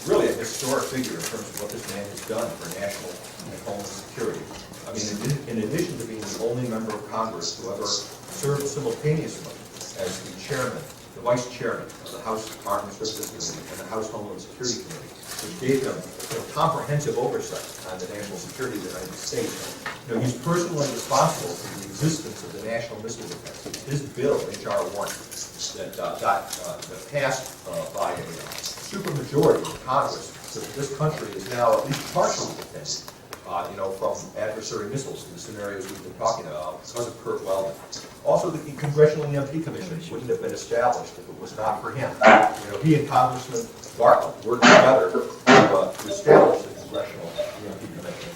really a historic figure in terms of what this man has done for national and homeland security. I mean, in addition to being the only member of Congress to ever serve simultaneously as the chairman, the vice chairman of the House Armed Services Committee and the House Homeland Security Committee, which gave him comprehensive oversight on the national security of the United States. You know, he's personally responsible for the existence of the National Missile Defense. His bill, H.R. 1, that passed by a supermajority in Congress, so that this country is now at least partially defended, you know, from adversary missiles in the scenarios we've been talking about because of Curt Weldon. Also, the Congressional EMP Commission wouldn't have been established if it was not for him. You know, he and Congressman Bartlett worked together to establish the Congressional EMP Commission.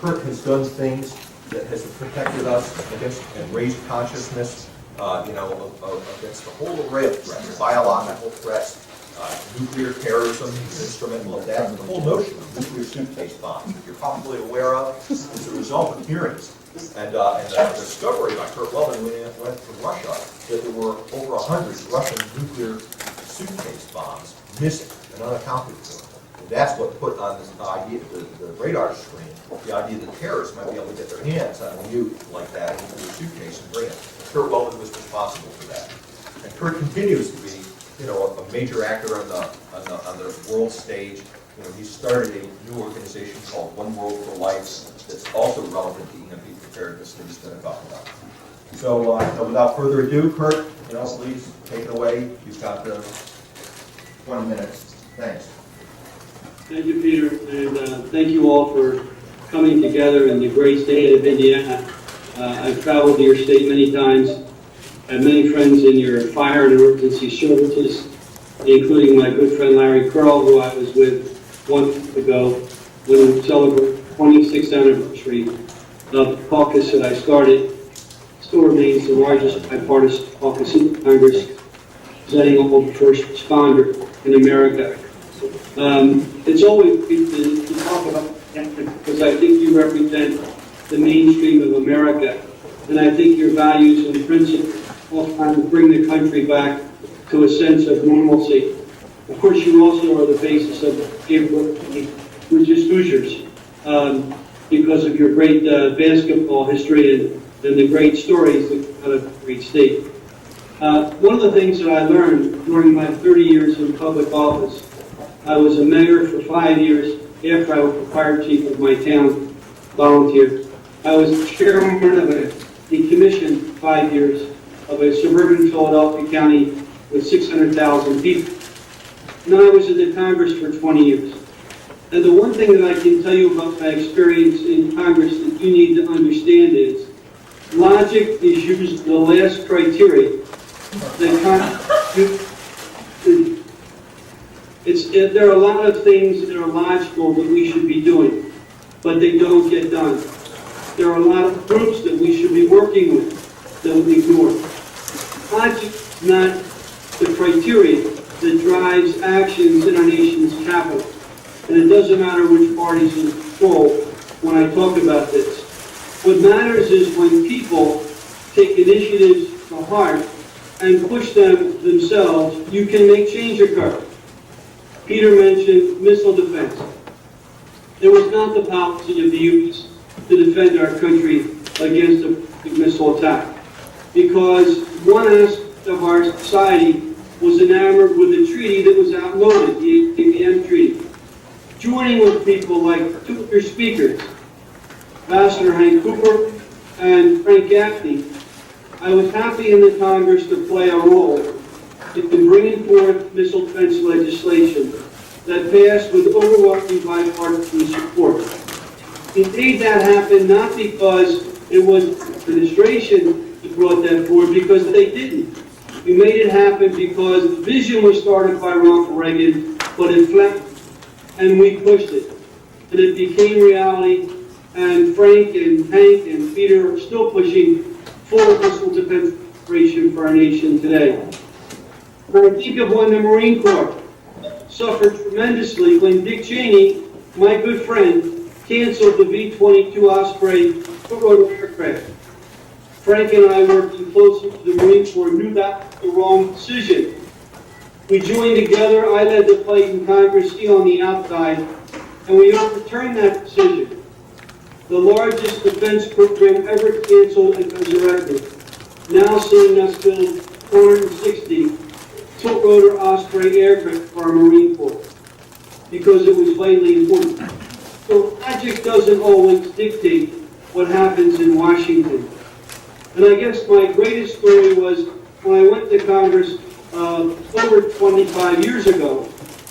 Curt has done things that has protected us against and raised consciousness, you know, against the whole array of threats, biological threats, nuclear terrorism. He's instrumental in that. And the whole notion of nuclear suitcase bombs, that you're probably aware of, is a result of hearings. And the discovery by Curt Weldon when he went to Russia that there were over 100 Russian nuclear suitcase bombs missing and unaccounted for. And that's what put on this idea, the radar screen, the idea that terrorists might be able to get their hands on a nuke like that into a suitcase and bring it. Curt Weldon was responsible for that. And Curt continues to be, you know, a major actor on the world stage. You know, he started a new organization called One World for Life that's also relevant to EMP preparedness that he's going to talk about. So, without further ado, Curt, you know, please take it away. You've got 20 minutes. Thanks. Thank you, Peter, and thank you all for coming together in the great state of Indiana. I've traveled to your state many times. I have many friends in your fire and emergency services, including my good friend Larry Curl, who I was with 1 week ago when we celebrated the 26th anniversary of the caucus that I started. Still remains the largest bipartisan caucus in Congress, presenting all the first responder in America. It's always good to talk about that because I think you represent the mainstream of America, and I think your values and principles all trying to bring the country back to a sense of normalcy. Of course, you also are the basis of which is Hoosiers, because of your great basketball history and the great stories that out of the great state. One of the things that I learned during my 30 years in public office, I was a mayor for 5 years after I was the fire chief of my town, volunteer. I was chairman of a commission 5 years of a suburban Philadelphia county with 600,000 people. And I was in the Congress for 20 years. And the one thing that I can tell you about my experience in Congress that you need to understand is logic is usually the last criteria that there are a lot of things that are logical that we should be doing, but they don't get done. There are a lot of groups that we should be working with that we ignore. Logic is not the criteria that drives actions in our nation's capital. And it doesn't matter which party's in control when I talk about this. What matters is when people take initiatives to heart and push them themselves, you can make change occur. Peter mentioned missile defense. It was not the policy of the U.S. to defend our country against a missile attack, because one aspect of our society was enamored with a treaty that was outmoded, the ABM Treaty. Joining with people like two of your speakers, Ambassador Hank Cooper and Frank Gaffney, I was happy in the Congress to play a role in bringing forth missile defense legislation that passed with overwhelming bipartisan support. Indeed, that happened not because it was the administration that brought that forward, because they didn't. We made it happen because the vision was started by Ronald Reagan, but it flagged, and we pushed it. And it became reality, and Frank and Hank and Peter are still pushing full missile defense operation for our nation today. When I think of when the Marine Corps suffered tremendously when Dick Cheney, my good friend, canceled the V-22 Osprey foot-rotor aircraft. Frank and I, working closely with the Marine Corps, knew that was the wrong decision. We joined together, I led the fight in Congress, he on the outside, and we overturned that decision. The largest defense program ever canceled and resurrected, now seeing us build 460 tilt-rotor Osprey aircraft for our Marine Corps, because it was vitally important. So logic doesn't always dictate what happens in Washington. And I guess my greatest story was when I went to Congress over 25 years ago.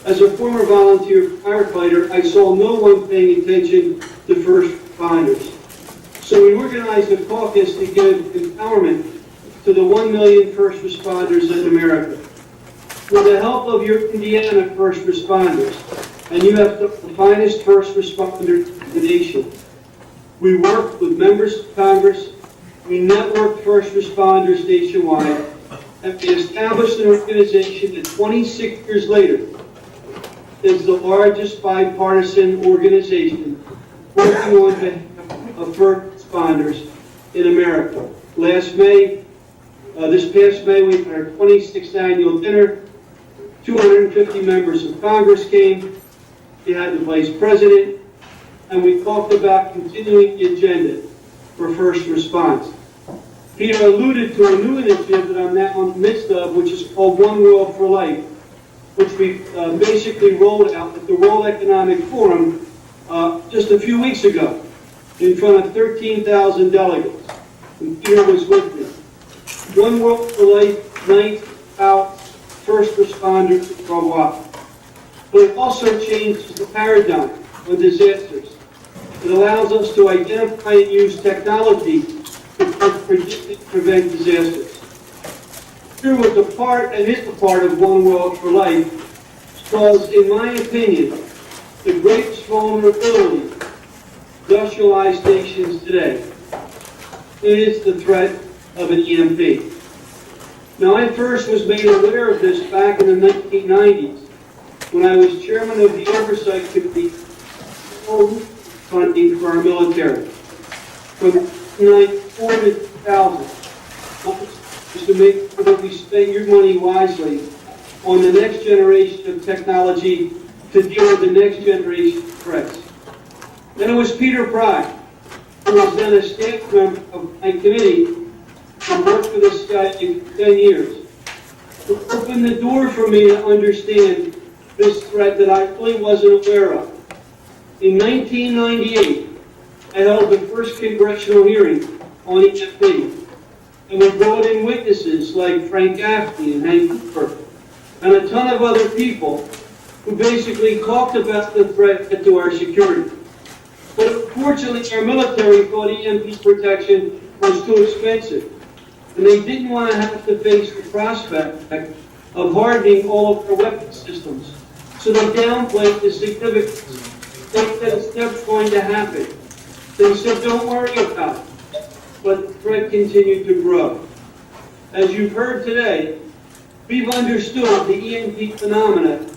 As a former volunteer firefighter, I saw no one paying attention to first responders. So we organized a caucus to give empowerment to the 1 million first responders in America. With the help of your Indiana first responders, and you have the finest first responders in the nation. We worked with members of Congress, we networked first responders nationwide, and we established an organization that 26 years later is the largest bipartisan organization working on behalf of first responders in America. Last May, this past May, we had our 26th annual dinner. 250 members of Congress came. We had the Vice President, and we talked about continuing the agenda for first response. Peter alluded to a new initiative that I'm now in the midst of, which is called One World for Life, which we basically rolled out at the World Economic Forum just a few weeks ago in front of 13,000 delegates. And Peter was with me. One World for Life, night out, first responders worldwide. But it also changes the paradigm of disasters. It allows us to identify and use technology to predict and prevent disasters. Peter was a part and is a part of One World for Life because, in my opinion, the greatest vulnerability of industrialized nations today is the threat of an EMP. Now, I first was made aware of this back in the 1990s when I was chairman of the Oversight Committee for funding for our military. From 1994 to 2000, was to make sure that we spend your money wisely on the next generation of technology to deal with the next generation of threats. Then it was Peter Pry, who was then a staff member of my committee, and worked for this guy for 10 years, who opened the door for me to understand this threat that I really wasn't aware of. In 1998, I held the first congressional hearing on EMP, and we brought in witnesses like Frank Gaffney and Hank Cooper, and a ton of other people who basically talked about the threat to our security. But unfortunately, our military thought EMP protection was too expensive, and they didn't want to have to face the prospect of hardening all of their weapon systems. So they downplayed the significance. They said it's never going to happen. They said, don't worry about it. But the threat continued to grow. As you've heard today, we've understood the EMP phenomena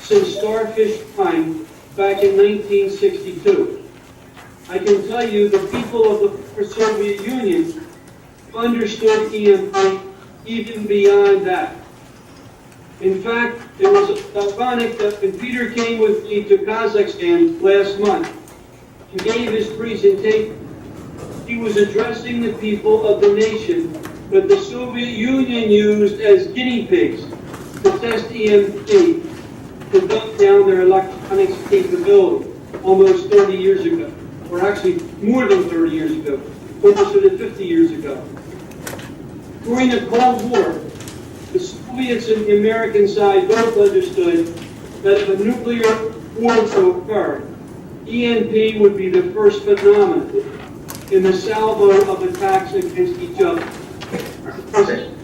since Starfish time back in 1962. I can tell you the people of the former Soviet Union understood EMP even beyond that. In fact, it was ironic that when Peter came with me to Kazakhstan last month and gave his presentation, he was addressing the people of the nation that the Soviet Union used as guinea pigs to test EMP to dump down their electronics capability almost 30 years ago, or actually more than 30 years ago, closer to 50 years ago. During the Cold War, the Soviets and the American side both understood that if a nuclear war to occur, EMP would be the first phenomenon in the salvo of attacks against each other.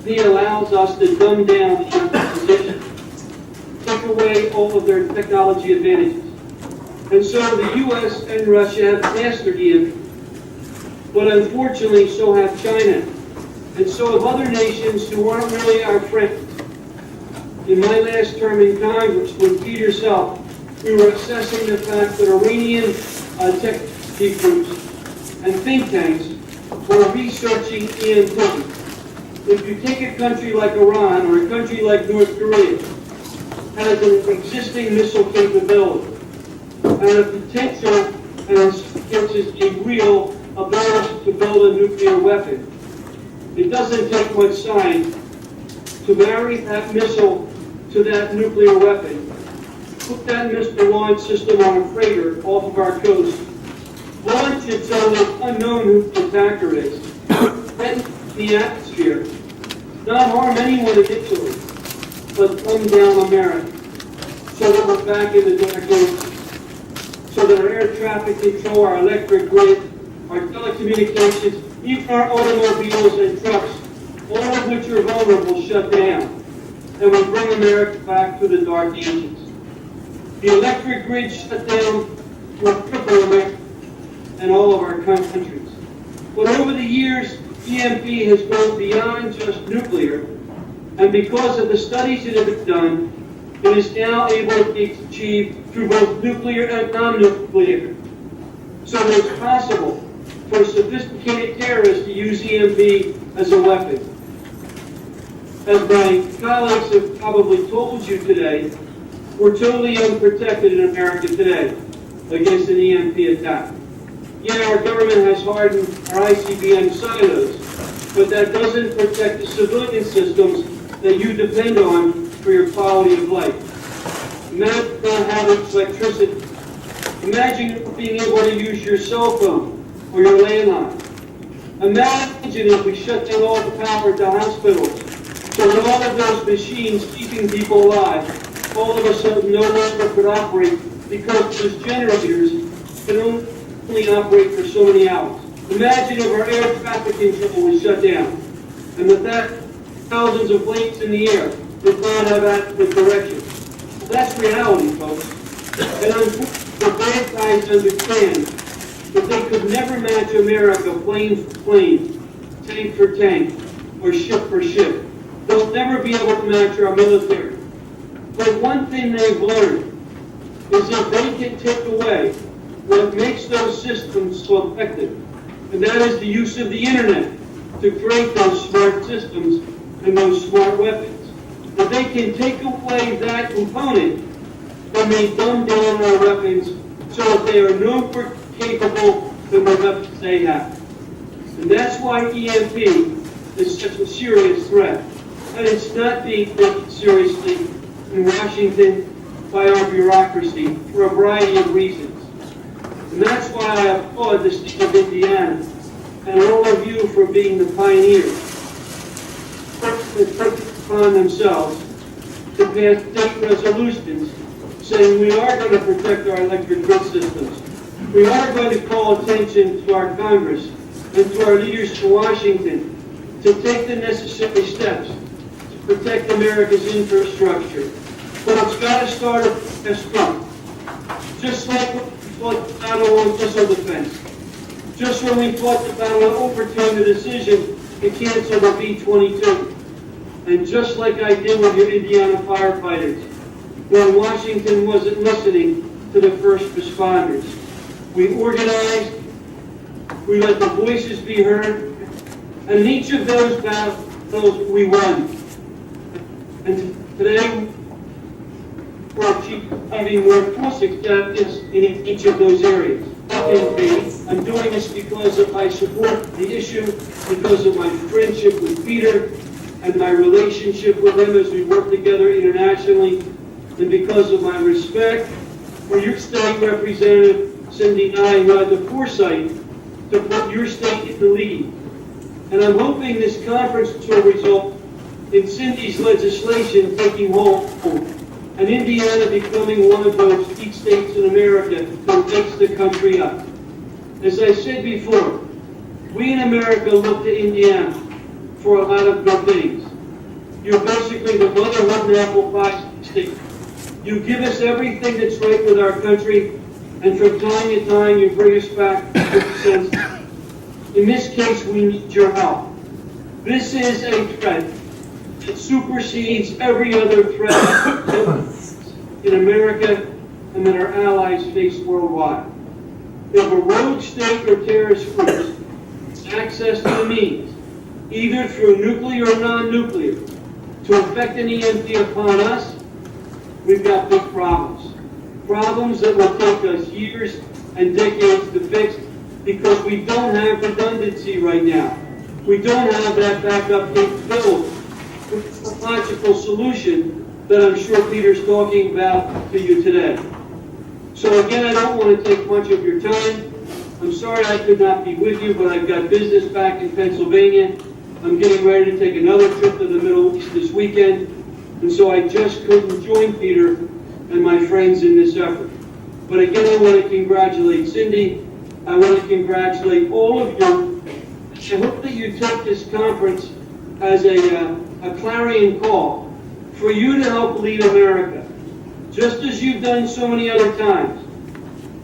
It allows us to dumb down the opposition, take away all of their technology advantages. And so the U.S. and Russia have mastered EMP, but unfortunately so have China. And so have other nations who aren't really our friends. In my last term in Congress, with Peter's help, we were assessing the fact that Iranian technology groups and think tanks were researching EMP. If you take a country like Iran or a country like North Korea, has an existing missile capability and a potential and is a real ability to build a nuclear weapon. It doesn't take much science to marry that missile to that nuclear weapon, put that missile launch system on a freighter off of our coast, launch it so that unknown who the attacker is, then the atmosphere, not harm anyone initially, but come down America, so that we're back in the dark ages, so that our air traffic control, our electric grid, our telecommunications, even our automobiles and trucks, all of which are vulnerable, shut down, and we bring America back to the dark ages. The electric grid shut down will cripple America and all of our countries. But over the years, EMP has gone beyond just nuclear, and because of the studies that have been done, it is now able to be achieved through both nuclear and non-nuclear. So it's possible for sophisticated terrorists to use EMP as a weapon. As my colleagues have probably told you today, we're totally unprotected in America today against an EMP attack. Yeah, our government has hardened our ICBM silos, but that doesn't protect the civilian systems that you depend on for your quality of life. Imagine not having electricity. Imagine being able to use your cell phone or your landline. Imagine if we shut down all the power to hospitals, so that all of those machines keeping people alive all of a sudden no longer could operate because those generators can only operate for so many hours. Imagine if our air traffic control was shut down, and with that, thousands of planes in the air did not have adequate direction. Well, that's reality, folks. And the bad guys understand that they could never match America plane for plane, tank for tank, or ship for ship. They'll never be able to match our military. But one thing they've learned is that they can take away what makes those systems so effective, and that is the use of the internet to create those smart systems and those smart weapons. If they can take away that component, then they dumb down our weapons so that they are no more capable than the weapons they have. And that's why EMP is such a serious threat. And it's not being taken seriously in Washington by our bureaucracy for a variety of reasons. And that's why I applaud the state of Indiana and all of you for being the pioneers that took it upon themselves to pass state resolutions saying we are going to protect our electric grid systems. We are going to call attention to our Congress and to our leaders in Washington to take the necessary steps to protect America's infrastructure. But it's got to start at strong. Just like we fought the battle on missile defense. Just when we fought the battle to overturn the decision to cancel the B-22. And just like I did with your Indiana firefighters, when Washington wasn't listening to the first responders. We organized, we let the voices be heard, and in each of those battles we won. And today, we're achieving more success in each of those areas. I'm doing this because of my support for the issue, because of my friendship with Peter, and my relationship with him as we work together internationally, and because of my respect for your state representative, Cindy Nye, who had the foresight to put your state in the lead. And I'm hoping this conference will result in Cindy's legislation taking hold, and Indiana becoming one of those key states in America that makes the country up. As I said before, we in America look to Indiana for a lot of good things. You're basically the motherhood and apple pie state. You give us everything that's right with our country, and from time to time you bring us back to the senses. In this case, we need your help. This is a threat that supersedes every other threat in America and that our allies face worldwide. If a rogue state or terrorist group has access to the means, either through nuclear or non-nuclear, to effect an EMP upon us, we've got big problems. Problems that will take us years and decades to fix because we don't have redundancy right now. We don't have that backup capability. It's a logical solution that I'm sure Peter's talking about to you today. So again, I don't want to take much of your time. I'm sorry I could not be with you, but I've got business back in Pennsylvania. I'm getting ready to take another trip to the Middle East this weekend, and so I just couldn't join Peter and my friends in this effort. But again, I want to congratulate Cindy. I want to congratulate all of you. I hope that you took this conference as a clarion call for you to help lead America, just as you've done so many other times.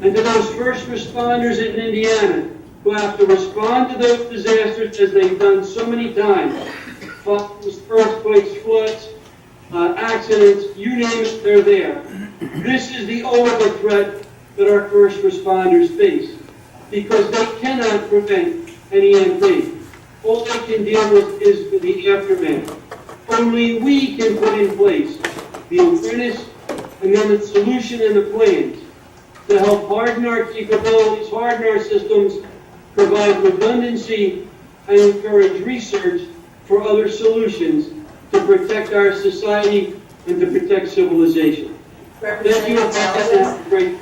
And to those first responders in Indiana who have to respond to those disasters as they've done so many times, fires, earthquakes, floods, accidents, you name it, they're there. This is the ultimate threat that our first responders face, because they cannot prevent an EMP. All they can deal with is the aftermath. Only we can put in place the awareness and then the solution and the plans to help harden our capabilities, harden our systems, provide redundancy, and encourage research for other solutions to protect our society and to protect civilization. Thank you. Great.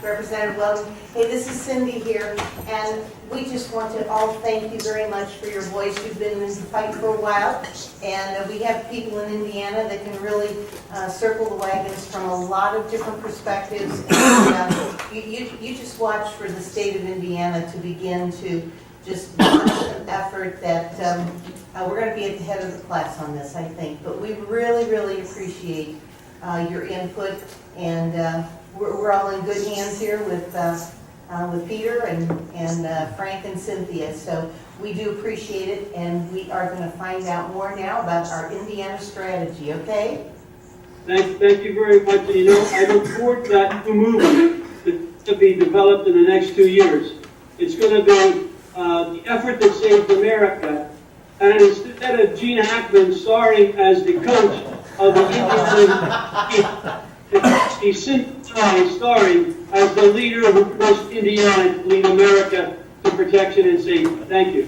Representative Weldon. Hey, this is Cindy here, and we just want to all thank you very much for your voice. You've been in this fight for a while, and we have people in Indiana that can really circle the wagons from a lot of different perspectives. And you just watch for the state of Indiana to begin to just launch an effort that we're going to be at the head of the class on this, I think. But we really, really appreciate your input, and we're all in good hands here with Peter and Frank and Cynthia. So we do appreciate it, and we are going to find out more now about our Indiana strategy, okay? Thank you very much. And, you know, I look forward to that new movement that's to be developed in the next 2 years. It's going to be the effort that saved America. And instead of Gene Hackman starring as the coach of the Indiana team, he's Cynthia starring as the leader who pushed Indiana to lead America to protection and safety. Thank you.